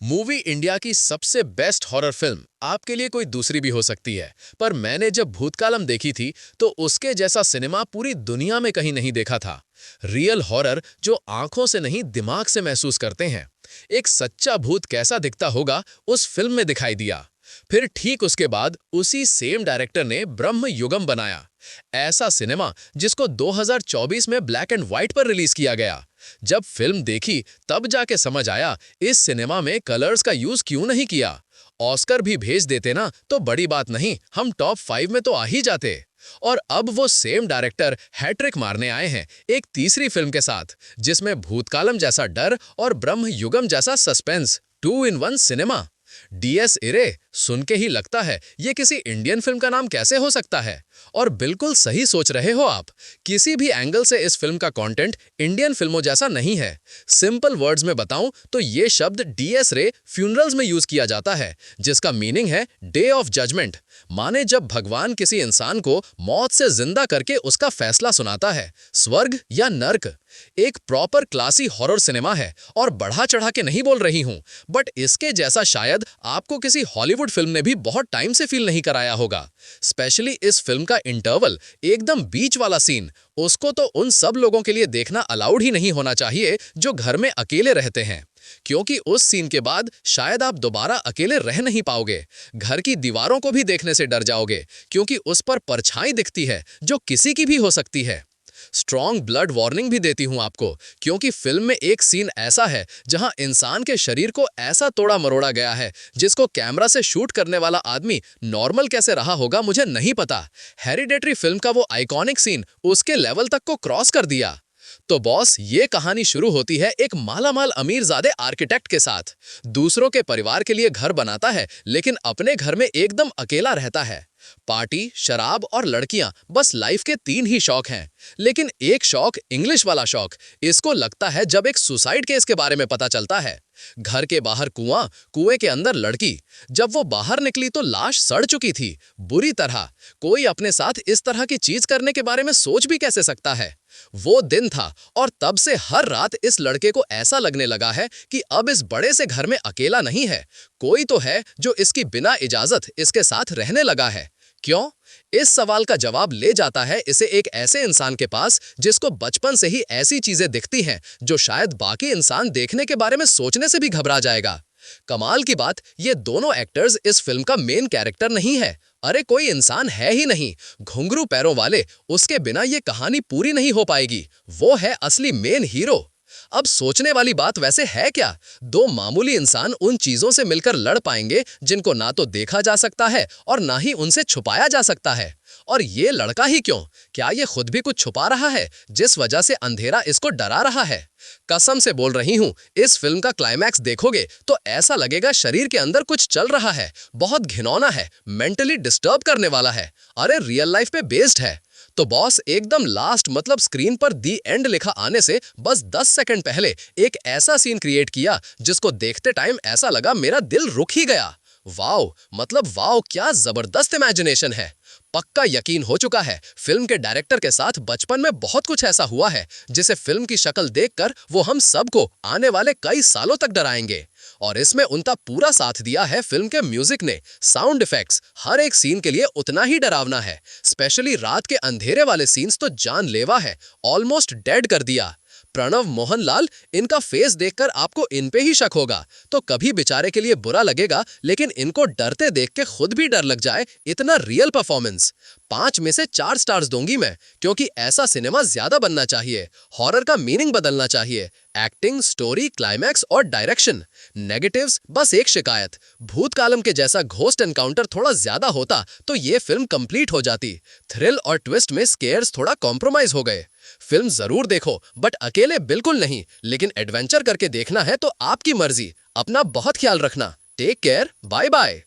Movie India की सबसे best horror film आपके लिए कोई दूसरी भी हो सकती है, पर मैंने जब भूतकालम देखी थी तो उसके जैसा सिनेमा पूरी दुनिया में कहीं नहीं देखा था। रियल हॉरर जो आंखों से नहीं दिमाग से महसूस करते हैं। एक सच्चा भूत कैसा दिखता होगा उस फिल्म में दिखाई दिया। फिर ठीक उसके बाद उसी सेम डायरेक्टर ने ब्रह्म युगम बनाया। ऐसा सिनेमा जिसको 2024 में ब्लैक एंड व्हाइट पर रिलीज किया गया। जब फिल्म देखी तब जाके समझ आया इस सिनेमा में कलर्स का यूज क्यों नहीं किया। ऑस्कर भी भेज देते ना तो बड़ी बात नहीं, हम टॉप 5 में तो आ ही जाते। और अब वो सेम डायरेक्टर हैट्रिक मारने आए हैं एक तीसरी फिल्म के साथ, जिसमें भूतकालम जैसा डर और ब्रह्म युगम जैसा सस्पेंस, 2 in 1 सिनेमा। डीएस इरे सुन के ही लगता है ये किसी इंडियन फिल्म का नाम कैसे हो सकता है। और बिल्कुल सही सोच रहे हो आप, किसी भी एंगल से इस फिल्म का कंटेंट इंडियन फिल्मों जैसा नहीं है। सिंपल वर्ड्स में बताऊं तो ये शब्द डीएस रे फ्यूनरल्स में यूज किया जाता है, जिसका मीनिंग है डे ऑफ जजमेंट। माने जब भगवान किसी इंसान को मौत से जिंदा करके उसका फैसला सुनाता है, स्वर्ग या नर्क। एक प्रॉपर क्लासी हॉरर सिनेमा है और बढ़ा चढ़ा के नहीं बोल रही हूं, बट इसके जैसा शायद आपको किसी हॉलीवुड फिल्म ने भी बहुत टाइम से फील नहीं कराया होगा। स्पेशली इस फिल्म का इंटरवल, एकदम बीच वाला सीन, उसको तो उन सब लोगों के लिए देखना अलाउड ही नहीं होना चाहिए जो घर में अकेले रहते हैं, क्योंकि उस सीन के बाद शायद आप दोबारा अकेले रह नहीं पाओगे। घर की दीवारों को भी देखने से डर जाओगे, क्योंकि उस पर परछाई दिखती है जो किसी की भी हो सकती है। स्ट्रॉन्ग ब्लड वार्निंग भी देती हूं आपको, क्योंकि फिल्म में एक सीन ऐसा है जहां इंसान के शरीर को ऐसा तोड़ा मरोड़ा गया है जिसको कैमरा से शूट करने वाला आदमी नॉर्मल कैसे रहा होगा मुझे नहीं पता। हेरिडेटरी फिल्म का वो आइकॉनिक सीन उसके लेवल तक को क्रॉस कर दिया। तो बॉस, ये कहानी शुरू होती है एक मालामाल अमीरजादे आर्किटेक्ट के साथ। दूसरों के परिवार के लिए घर बनाता है, लेकिन अपने घर में एकदम अकेला रहता है। पार्टी, शराब और लड़कियां, बस लाइफ के 3 ही शौक हैं। लेकिन एक शौक, इंग्लिश वाला शौक, इसको लगता है जब एक सुसाइड केस के बारे में पता चलता है। घर के बाहर कुआं, कुएं के अंदर लड़की। जब वो बाहर निकली तो लाश सड़ चुकी थी, बुरी तरह। कोई अपने साथ इस तरह की चीज करने के बारे में सोच भी कैसे सकता है। वो दिन था और तब से हर रात इस लड़के को ऐसा लगने लगा है कि अब इस बड़े से घर में अकेला नहीं है, कोई तो है जो इसकी बिना इजाजत इसके साथ रहने लगा है। क्यों? इस सवाल का जवाब ले जाता है इसे एक ऐसे इंसान के पास जिसको बचपन से ही ऐसी चीजें दिखती हैं जो शायद बाकी इंसान देखने के बारे में सोचने से भी घबरा जाएगा। कमाल की बात, ये दोनों एक्टर्स इस फिल्म का मेन कैरेक्टर नहीं है। अरे कोई इंसान है ही नहीं, घुंघरू पैरों वाले, उसके बिना ये कहानी पूरी नहीं हो पाएगी। वो है असली मेन हीरो। अब सोचने वाली बात वैसे है क्या? दो मामूली इंसान उन चीजों से मिलकर लड़ पाएंगे जिनको ना तो देखा जा सकता है और ना ही उनसे छुपाया जा सकता है। और ये लड़का ही क्यों? क्या ये खुद भी कुछ छुपा रहा है जिस वजह से अंधेरा इसको डरा रहा है? कसम से बोल रही हूं, इस फिल्म का क्लाइमैक्स देखोगे तो ऐसा लगेगा शरीर के अंदर कुछ चल रहा है, बहुत घिनौना है, मेंटली डिस्टर्ब करने वाला है। अरे रियल लाइफ पे बेस्ड है। तो बॉस, एकदम लास्ट मतलब स्क्रीन पर दी एंड लिखा आने से बस 10 सेकंड पहले एक ऐसा सीन क्रिएट किया जिसको देखते टाइम ऐसा लगा मेरा दिल रुक ही गया। वाओ, मतलब वाओ, क्या जबरदस्त इमेजिनेशन है। पक्का यकीन हो चुका है फिल्म के डायरेक्टर के साथ बचपन में बहुत कुछ ऐसा हुआ है जिसे फिल्म की शक्ल देखकर वो हम सबको आने वाले कई सालों तक डराएंगे। और इसमें उनका पूरा साथ दिया है फिल्म के म्यूजिक ने। साउंड इफेक्ट्स हर एक सीन के लिए उतना ही डरावना है। स्पेशली रात के अंधेरे वाले सीन्स तो जानलेवा है, ऑलमोस्ट डेड कर दिया। प्रणव मोहनलाल, इनका फेस देखकर आपको इन पे ही शक होगा तो कभी बेचारे के लिए बुरा लगेगा, लेकिन इनको डरते देख के खुद भी डर लग जाए, इतना रियल परफॉर्मेंस। 5 में से 4 स्टार्स दूंगी मैं, क्योंकि ऐसा सिनेमा ज्यादा बनना चाहिए। हॉरर का मीनिंग बदलना चाहिए। एक्टिंग, स्टोरी, क्लाइमैक्स और डायरेक्शन। नेगेटिव्स, बस एक शिकायत, भूतकालम के जैसा घोस्ट एनकाउंटर थोड़ा ज्यादा होता तो ये फिल्म कंप्लीट हो जाती। थ्रिल और ट्विस्ट में स्केयर्स थोड़ा कॉम्प्रोमाइज हो गए। फिल्म जरूर देखो, बट अकेले बिल्कुल नहीं। लेकिन एडवेंचर करके देखना है तो आपकी मर्जी। अपना बहुत ख्याल रखना। Take care, bye bye.